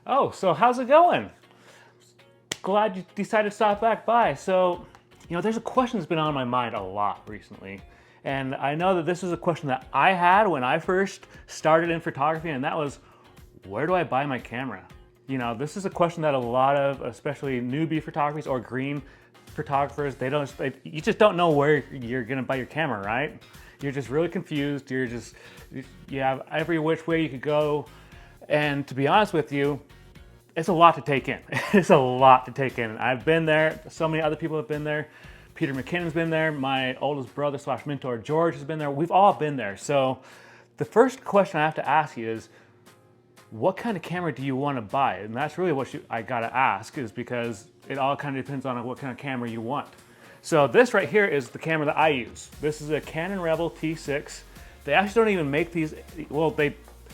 Oh, so how's it going? Glad you decided to stop back by. So, there's a question that's been on my mind a lot recently. And I know that this is a question that I had when I first started in photography, and that was, where do I buy my camera? This is a question that a lot of, especially newbie photographers or green photographers, you just don't know where you're gonna buy your camera, right? You're just really confused. You have every which way you could go. And to be honest with you, it's a lot to take in. It's a lot to take in. I've been there. So many other people have been there. Peter McKinnon's been there. My oldest brother / mentor, George, has been there. We've all been there. So the first question I have to ask you is, what kind of camera do you want to buy? And that's really what I gotta ask, is because it all kind of depends on what kind of camera you want. So this right here is the camera that I use. This is a Canon Rebel T6. They actually don't even make these. Well,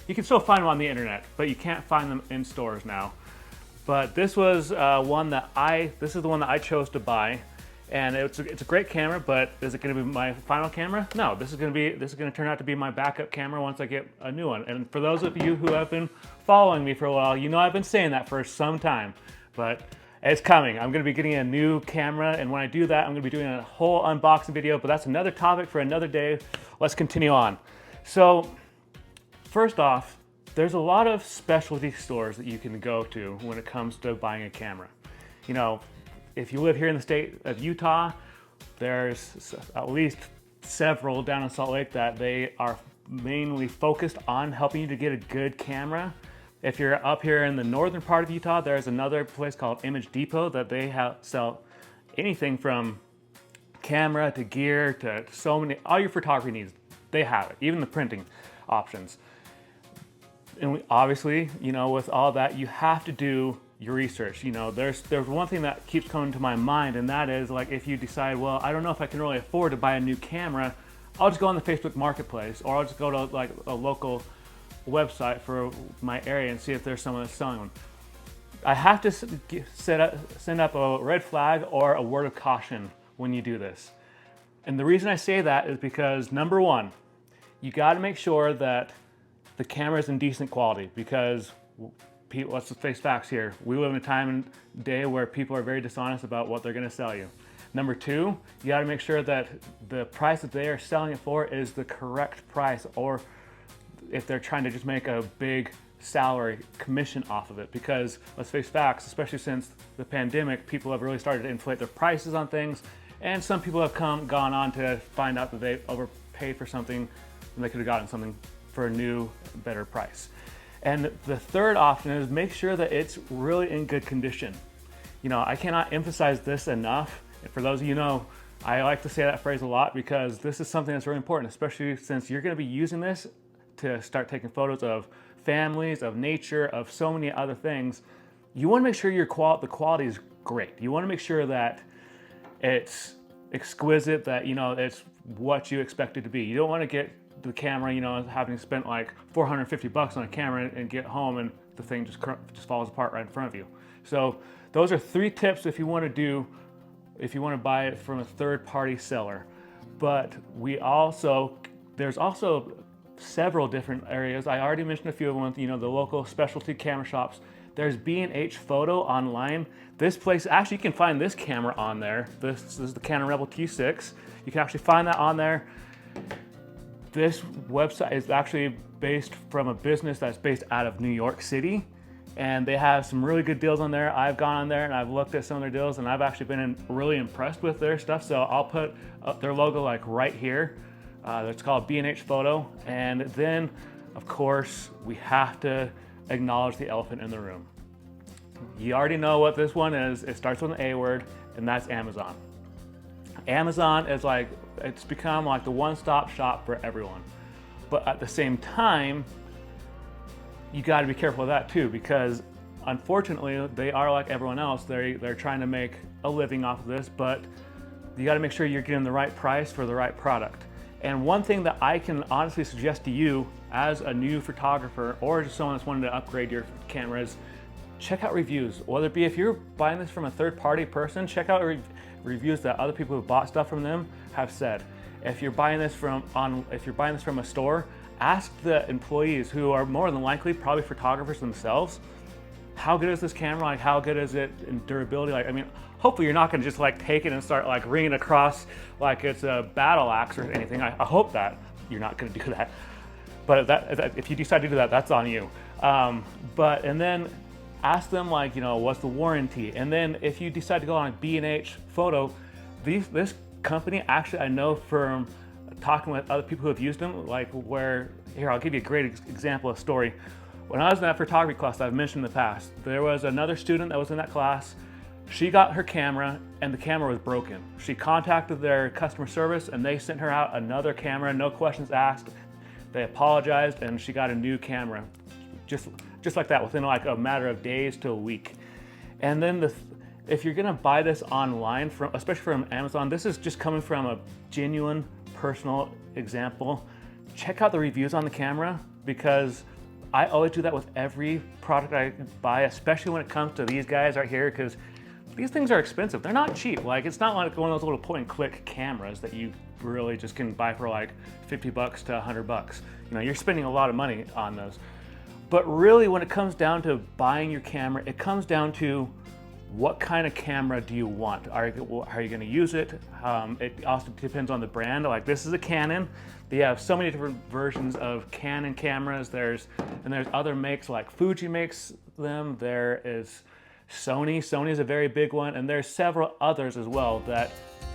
you can still find them on the internet, but you can't find them in stores now. But this was this is the one that I chose to buy, and it's a great camera. But is it going to be my final camera? No, this is going to turn out to be my backup camera once I get a new one. And for those of you who have been following me for a while, I've been saying that for some time, but it's coming. I'm going to be getting a new camera, and when I do that, I'm going to be doing a whole unboxing video. But that's another topic for another day. Let's continue on. So first off, there's a lot of specialty stores that you can go to when it comes to buying a camera. If you live here in the state of Utah, there's at least several down in Salt Lake that they are mainly focused on helping you to get a good camera. If you're up here in the northern part of Utah, there's another place called Image Depot that they sell anything from camera to gear to all your photography needs. They have it, even the printing options. And obviously, with all that, you have to do your research. There's one thing that keeps coming to my mind, and that is, like, if you decide, well, I don't know if I can really afford to buy a new camera, I'll just go on the Facebook Marketplace, or I'll just go to like a local website for my area and see if there's someone that's selling one. I have to send up a red flag or a word of caution when you do this. And the reason I say that is because, number one, you got to make sure that the camera is in decent quality, because let's face facts here. We live in a time and day where people are very dishonest about what they're going to sell you. Number two, you got to make sure that the price that they are selling it for is the correct price, or if they're trying to just make a big salary commission off of it. Because let's face facts, especially since the pandemic, people have really started to inflate their prices on things, and some people have gone on to find out that they overpaid for something and they could have gotten something for a new, better price. And the third option is make sure that it's really in good condition. I cannot emphasize this enough. And for those of you who know, I like to say that phrase a lot, because this is something that's really important, especially since you're going to be using this to start taking photos of families, of nature, of so many other things. You want to make sure the quality is great. You want to make sure that it's exquisite, that it's what you expect it to be. You don't want to get the camera, having spent like $450 on a camera and get home and the thing just falls apart right in front of you. So those are 3 tips if you want to buy it from a third-party seller. But there's also several different areas. I already mentioned a few of them, the local specialty camera shops. There's B&H Photo online. This place, actually, you can find this camera on there. This is the Canon Rebel T6. You can actually find that on there. This website is actually based from a business that's based out of New York City, and they have some really good deals on there. I've gone on there and I've looked at some of their deals, and I've actually been really impressed with their stuff. So I'll put their logo like right here. It's called B&H Photo. And then, of course, we have to acknowledge the elephant in the room. You already know what this one is. It starts with an A word, and that's Amazon. Amazon is it's become like the one-stop shop for everyone. But at the same time, you got to be careful of that too, because unfortunately, they are like everyone else. They're trying to make a living off of this, but you got to make sure you're getting the right price for the right product. And one thing that I can honestly suggest to you as a new photographer, or just someone that's wanting to upgrade your cameras, check out reviews. Whether it be if you're buying this from a third-party person, check out reviews that other people who bought stuff from them have said. If you're buying this from a store, ask the employees, who are more than likely probably photographers themselves, how good is this camera? Like, how good is it in durability? Like, I mean, hopefully you're not gonna just like take it and start like ringing across like it's a battle axe or anything. I hope that you're not gonna do that. But if you decide to do that, that's on you. And then ask them like, you know, what's the warranty? And then if you decide to go on B&H Photo, this company, actually I know from talking with other people who have used them, like here, I'll give you a great example of story. When I was in that photography class I've mentioned in the past, there was another student that was in that class. She got her camera and the camera was broken. She contacted their customer service and they sent her out another camera, no questions asked. They apologized and she got a new camera, just like that, within like a matter of days to a week. And then if you're gonna buy this online, especially from Amazon, this is just coming from a genuine personal example. Check out the reviews on the camera, because I always do that with every product I buy, especially when it comes to these guys right here, because these things are expensive. They're not cheap. Like, it's not like one of those little point and click cameras that you really just can buy for like 50 bucks to 100 bucks. You know, you're spending a lot of money on those. But really, when it comes down to buying your camera, it comes down to what kind of camera do you want? Are you gonna use it? It also depends on the brand. Like, this is a Canon. They have so many different versions of Canon cameras. There's other makes, like Fuji makes them. There is Sony. Sony is a very big one, and there's several others as well that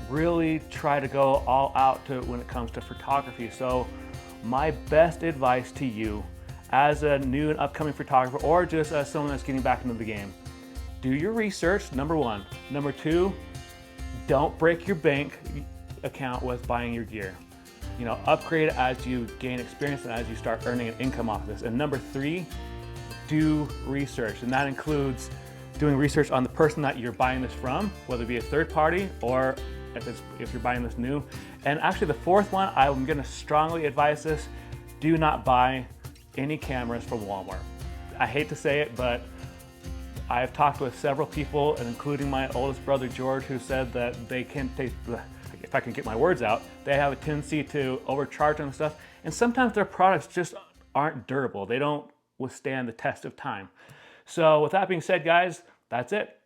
really try to go all out when it comes to photography. So my best advice to you as a new and upcoming photographer, or just as someone that's getting back into the game, do your research, number one. Number two, don't break your bank account with buying your gear. You know, upgrade as you gain experience and as you start earning an income off of this. And number three, do research. And that includes doing research on the person that you're buying this from, whether it be a third party or if you're buying this new. And actually the fourth one, I'm gonna strongly advise this: do not buy any cameras from Walmart. I hate to say it, but I've talked with several people, including my oldest brother George, who said that if I can get my words out, they have a tendency to overcharge on stuff, and sometimes their products just aren't durable. They don't withstand the test of time. So with that being said, guys, that's it.